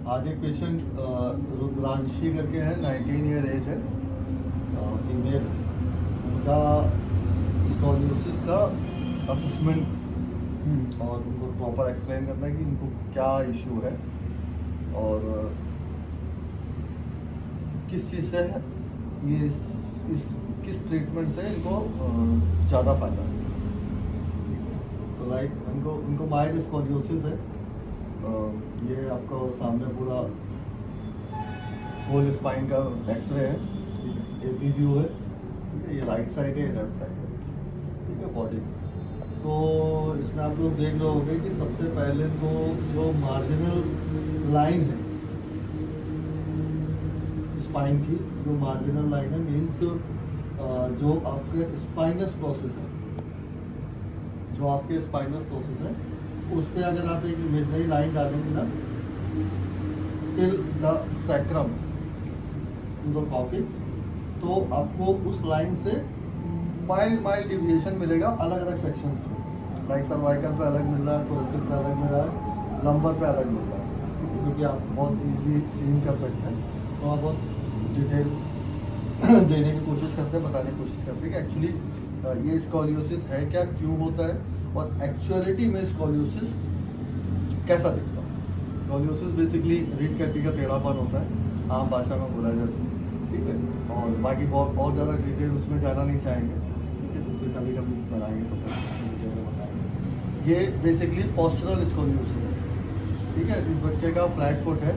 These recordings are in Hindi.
आज एक पेशेंट रुद्रांशी करके है, 19 ईयर एज है, फीमेल। उनका स्कॉलियोसिस का असेसमेंट और उनको प्रॉपर एक्सप्लेन करना है कि इनको क्या इशू है और किस चीज़ से ये इस किस ट्रीटमेंट से इनको ज़्यादा फायदा है। तो लाइक इनको माइल्ड स्कॉलियोसिस है। ये आपका सामने पूरा होल स्पाइन का एक्सरे है, ठीक है, एपी व्यू है, ठीक है, ये राइट साइड है, लेफ्ट साइड है, ठीक है, बॉडी की। सो इसमें आप लोग देख रहे होंगे कि सबसे पहले तो जो मार्जिनल लाइन है स्पाइन की, जो मार्जिनल लाइन है मीन्स जो आपके स्पाइनस प्रोसेस है, जो आपके स्पाइनस प्रोसेस है उस पर अगर आप एक इमेजनरी लाइन डालेंगे ना till the sacrum to the coccyx, तो आपको उस लाइन से माइल्ड डिविएशन मिलेगा अलग अलग सेक्शंस में। लाइक सर्वाइकल पे अलग मिल रहा है, थोरेसिक पे अलग मिल रहा है, लंबर पे अलग मिल रहा है, जो कि आप बहुत इजीली सीन कर सकते हैं। तो आप बहुत डिटेल देने की कोशिश करते हैं, बताने की कोशिश करते हैं कि एक्चुअली ये स्कॉलियोसिस है क्या, क्यों होता है और एक्चुअलिटी में स्कॉलियोसिस कैसा दिखता है। स्कॉलियोसिस बेसिकली रीढ़ की हड्डी का टेढ़ापन होता है, आम भाषा में बोला जाता है, ठीक है। और बाकी बहुत ज़्यादा डिटेल उसमें जाना नहीं चाहेंगे, ठीक है, तो फिर कभी कभी बनाएंगे तो डिटेल में बताएंगे। ये बेसिकली पोस्चरल स्कॉलियोसिस है, ठीक है। इस बच्चे का फ्लैट फुट है,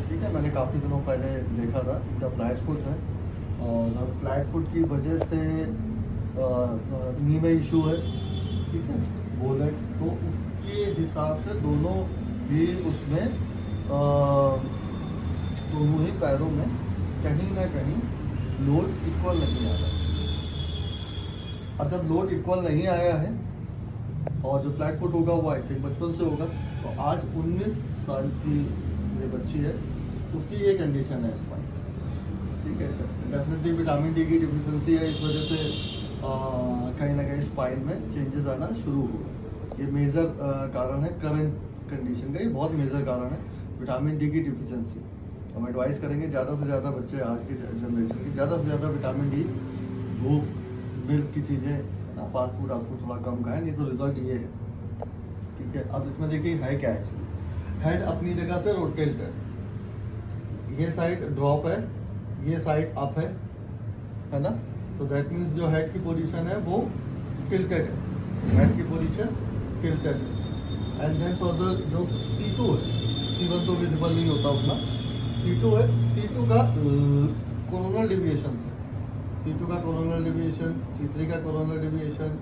ठीक है, मैंने काफ़ी दिनों पहले देखा था, इनका फ्लैट फुट है और फ्लैट फुट की वजह से नी में इशू है, ठीक है, बोले तो उसके हिसाब से दोनों ही उसमें दोनों ही पैरों में कहीं ना कहीं लोड इक्वल नहीं आ रहा। अब जब लोड इक्वल नहीं आया है और जो फ्लैट फुट होगा वो आई थिंक बचपन से होगा, तो आज 19 साल की ये बच्ची है, उसकी ये कंडीशन है स्पाइन, ठीक है। डेफिनेटली विटामिन डी की डिफिशिएंसी है, इस वजह से कहीं ना कहीं स्पाइन में चेंजेस आना शुरू हुआ। ये मेजर कारण है करंट कंडीशन का, ये बहुत मेजर कारण है विटामिन डी की डिफिशिएंसी। हम एडवाइस करेंगे ज़्यादा से ज़्यादा बच्चे आज की जनरेशन की ज़्यादा से ज़्यादा विटामिन डी, वो मिल्क की चीज़ें ना, फास्ट फूड थोड़ा कम खाएं, नहीं तो रिजल्ट ये है, ठीक है। अब इसमें देखिए है क्या एक्चुअली, हेड अपनी जगह से रोटेट है, ये साइड ड्रॉप है, ये साइड अप है ना। तो दैट मीन्स जो हेड की पोजीशन है वो टिल्टेड है, हेड की पोजीशन टिल्टेड है। एंड देन फर्दर जो C2 है, C1 तो विजिबल नहीं होता उतना, C2 है, C2 का कोरोनल डिविएशन है, C2 का कोरोनल डिविएशन, C3 का कोरोनल डिविएशन,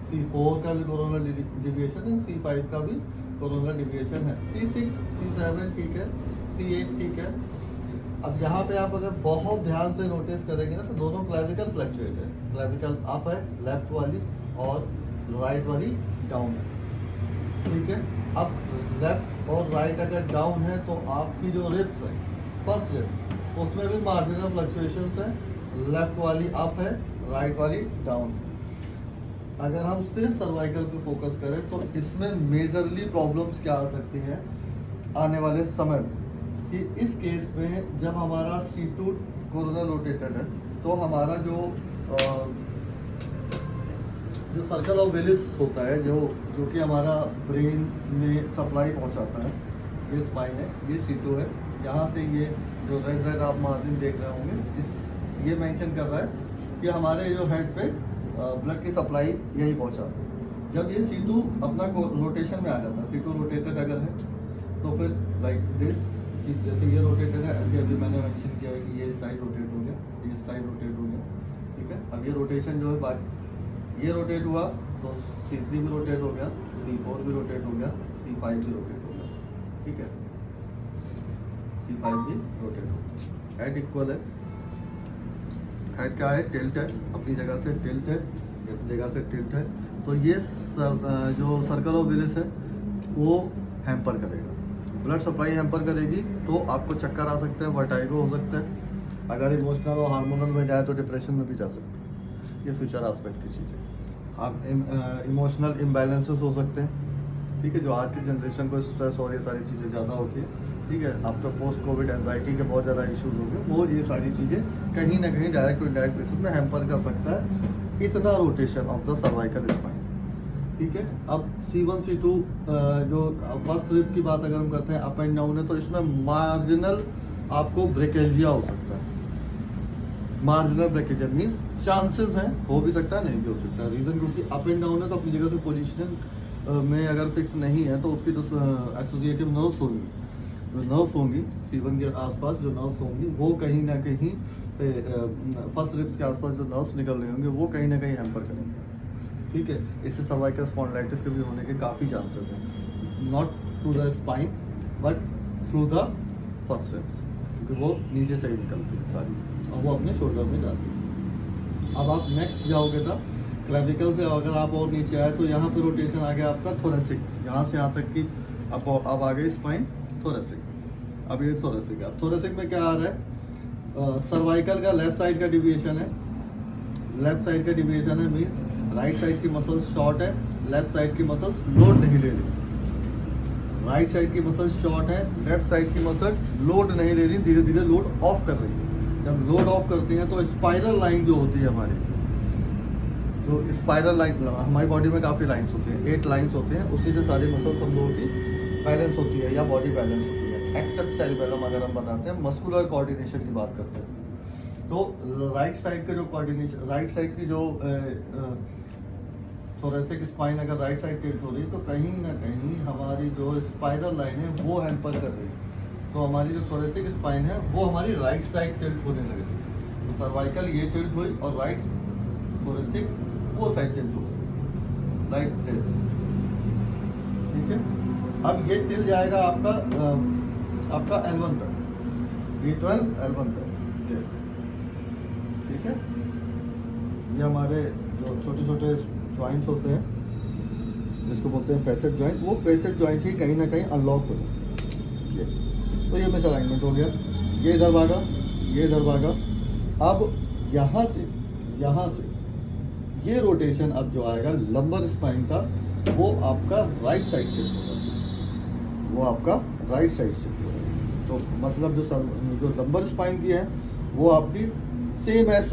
C4 का भी कोरोनल डिविएशन है, C5 का भी कोरोनल डिविएशन है, C6 C7 ठीक है, C8 ठीक है। अब यहाँ पे आप अगर बहुत ध्यान से नोटिस करेंगे ना तो दोनों क्लेविकल फ्लक्चुएट है, क्लेविकल अप है लेफ्ट वाली और राइट वाली डाउन है, ठीक है। अब लेफ्ट और राइट अगर डाउन है तो आपकी जो रिब्स है, फर्स्ट रिब्स, उसमें भी मार्जिनल फ्लक्चुएशंस है, लेफ्ट वाली अप है, राइट वाली डाउन है। अगर हम सिर्फ सर्वाइकल पे फोकस करें तो इसमें मेजरली प्रॉब्लम्स क्या आ सकती हैं आने वाले समय में, कि इस केस में जब हमारा C2 कोरोनल रोटेटेड है तो हमारा जो सर्कल ऑफ विलिस होता है, जो कि हमारा ब्रेन में सप्लाई पहुंचाता है, ये स्पाइन है, ये C2 है। यहाँ से ये जो रेड आप मार्जिन देख रहे होंगे, ये मेंशन कर रहा है कि हमारे जो हेड पे ब्लड की सप्लाई यही पहुंचाता है। जब ये C2 अपना रोटेशन में आ जाता है, C2 रोटेटेड अगर है तो फिर लाइक दिस, जैसे ये रोटेटेड है ऐसे अभी मैंने मेंशन किया है कि ये साइड रोटेट हो गया, ये साइड रोटेट हो गया, ठीक है। अब ये रोटेशन जो है बाकी ये रोटेट हुआ तो C3 भी रोटेट हो गया, C4 भी रोटेट हो गया, C5 भी रोटेट हो गया, ठीक है, C5 भी रोटेट हो गया। हेड इक्वल है, हेड क्या है, टिल्ट है, अपनी जगह से टिल्ट है, अपनी जगह से टिल्ट है। तो ये जो सर्कल ऑफ विलिस है वो हैम्पर करेगा, ब्लड सप्लाई हैम्पर करेगी, तो आपको चक्कर आ सकते हैं, वर्टाइगो हो सकता है। अगर इमोशनल और हार्मोनल में जाए तो डिप्रेशन में भी जा सकते हैं। ये फ्यूचर एस्पेक्ट की चीज़ है। आप इमोशनल इम्बैलेंसेस हो सकते हैं, ठीक है, जो आज की जनरेशन को स्ट्रेस और ये सारी चीज़ें ज़्यादा होती है, ठीक है, आफ्टर पोस्ट कोविड एंजाइटी के बहुत ज़्यादा इश्यूज हो गए, वो ये सारी चीज़ें कहीं ना कहीं डायरेक्ट टू इनडायरेक्ट बेसिस में हैम्पर कर सकता है इतना rotation of the cervical spine. ठीक है, अब C1 C2 जो फर्स्ट रिब की बात अगर हम करते हैं अप एंड डाउन है, तो इसमें मार्जिनल आपको ब्रेकेल्जिया हो सकता है। मार्जिनल ब्रेकेल्जिया मीन्स चांसेस हैं, हो भी सकता है नहीं भी हो सकता है। रीज़न क्योंकि अप एंड डाउन है, तो अपनी जगह से पोजिशनल में अगर फिक्स नहीं है, तो उसकी जो एसोसिएटिव नर्व्स होंगी, जो नर्व्स होंगी C1 के आसपास जो नर्व्स होंगी, वो कहीं ना कहीं फर्स्ट रिब्स के आसपास जो नर्व्स निकल रहे होंगे, वो कहीं ना कहीं हैम्पर करेंगे। ठीक है, इससे सर्वाइकल स्पॉन्डिलाइटिस के भी होने के काफ़ी चांसेस हैं, not to the spine but through the first ribs, क्योंकि वो नीचे से ही निकलती है सारी और वो अपने शोल्डर में जाती है। अब आप नेक्स्ट जाओगे तो क्लेविकल से अगर आप और नीचे आए, तो यहाँ पे रोटेशन आ गया आपका थोरेसिक, यहाँ से यहाँ तक की अब आ गई स्पाइन थोरेसिक। अब ये थोरेसिक है। अब थोरेसिक में क्या आ रहा है, सर्वाइकल का लेफ्ट साइड का डिविएशन है, लेफ्ट साइड का डिविएशन है मीन्स राइट साइड की मसल्स शॉर्ट है, लेफ्ट साइड की मसल्स लोड नहीं ले रही। राइट साइड की मसल्स शॉर्ट है, लेफ्ट साइड की मसल लोड नहीं ले रही, धीरे धीरे लोड ऑफ कर रही है। जब लोड ऑफ करती हैं तो स्पाइरल लाइन जो होती है हमारी, जो स्पाइरल लाइन हमारी बॉडी में काफ़ी लाइंस होती हैं, 8 लाइंस होते हैं, उसी से सारी मसल्स हम लोगों की बैलेंस होती है या बॉडी बैलेंस होती है, एक्सेप्ट सेरिबेलम अगर हम बताते हैं, मस्कुलर कोऑर्डिनेशन की बात करते हैं। तो राइट साइड का जो कोऑर्डिनेशन, राइट साइड की जो थोरेसिक स्पाइन अगर राइट साइड टिल्ट हो रही है, तो कहीं ना कहीं हमारी जो स्पाइरल लाइन है वो हैम्पर कर रही है, तो हमारी जो थोरेसिक स्पाइन है वो हमारी राइट साइड टिल्ट होने लगी। तो सर्वाइकल ये टिल्ट हुई और राइट थोरेसिक वो साइड टिल्ट हो गई, लाइक दिस। ठीक है, अब ये टिल जाएगा आपका L1 तक, B12 L1 तक, दिस। ठीक है, ये हमारे जो छोटे छोटे ज्वाइंट्स होते हैं जिसको बोलते हैं फैसेट ज्वाइंट, वो फैसेट ज्वाइंट ही कहीं ना कहीं अनलॉक हो जाए। तो ये मिस अलाइनमेंट हो गया, ये इधर भागा, ये इधर भागा। अब यहाँ से ये रोटेशन अब जो आएगा लंबर स्पाइन का, वो आपका राइट साइड शिफ्ट होगा, वो आपका राइट साइड शिफ्ट होगा। तो मतलब जो लंबर स्पाइन की है वो आपकी सेम एज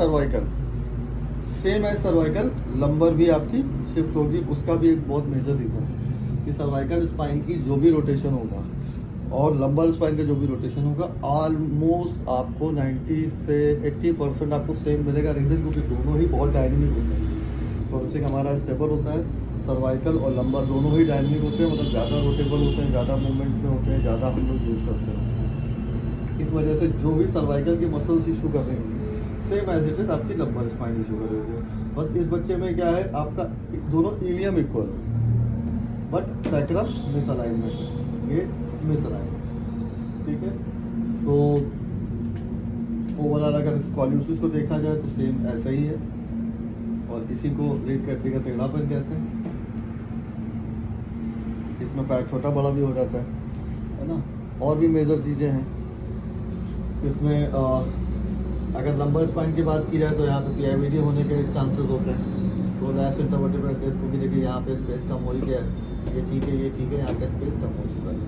सर्वाइकल लंबर भी आपकी शिफ्ट होगी। उसका भी एक बहुत मेजर रीज़न है कि सर्वाइकल स्पाइन की जो भी रोटेशन होगा और लंबर स्पाइन का जो भी रोटेशन होगा, ऑलमोस्ट आपको 90 से 80% आपको सेम मिलेगा। रीज़न क्योंकि दोनों ही बहुत डायनेमिक होते हैं। थोरेसिक हमारा स्टेबल होता है, सर्वाइकल और लंबर दोनों ही डायनेमिक होते हैं, मतलब ज़्यादा रोटेबल होते हैं, ज़्यादा मूवमेंट में होते हैं, ज़्यादा हम लोग यूज़ करते हैं उसको। इस वजह से जो भी सर्वाइकल की मसल्स इशू कर रही होंगी, सेम एज इट इज आपकी लंबर स्पाइन इशू कर रही होगी। बस इस बच्चे में क्या है, आपका दोनों इलियम इक्वल है बट सैक्रम मिसअलाइनमेंट है, ये मिसअलाइनमेंट। ठीक है, तो ओवरऑल अगर स्कॉलियोसिस को देखा जाए तो सेम ऐसा ही है और इसी को रीढ़ की हड्डी का टेढ़ापन कहते हैं। इसमें पैर छोटा बड़ा भी हो जाता है ना। और भी मेजर चीज़ें हैं इसमें। अगर लंबर स्पाइन की बात की जाए तो यहाँ पे PIVD होने के चांसेस होते हैं। तो लैप्स इंटरवर्टिब्रल डिस्क को भी देखिए, यहाँ पे स्पेस कम हो ही गया है, ये ठीक है, यहाँ पे स्पेस कम हो चुका है,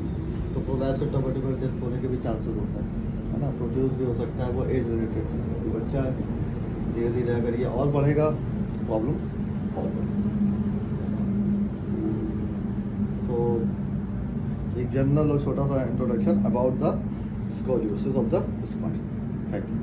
तो प्रोलैप्स इंटरवर्टिब्रल डिस्क होने के भी चांसेस होते हैं, है ना। प्रोड्यूस भी हो सकता है, वो एज रिलेटेड है। बच्चा है, धीरे धीरे अगर ये और बढ़ेगा प्रॉब्लम्स और बढ़ेगा। सो एक जनरल और छोटा सा introduction about the scoliosis of the spine. Thank you.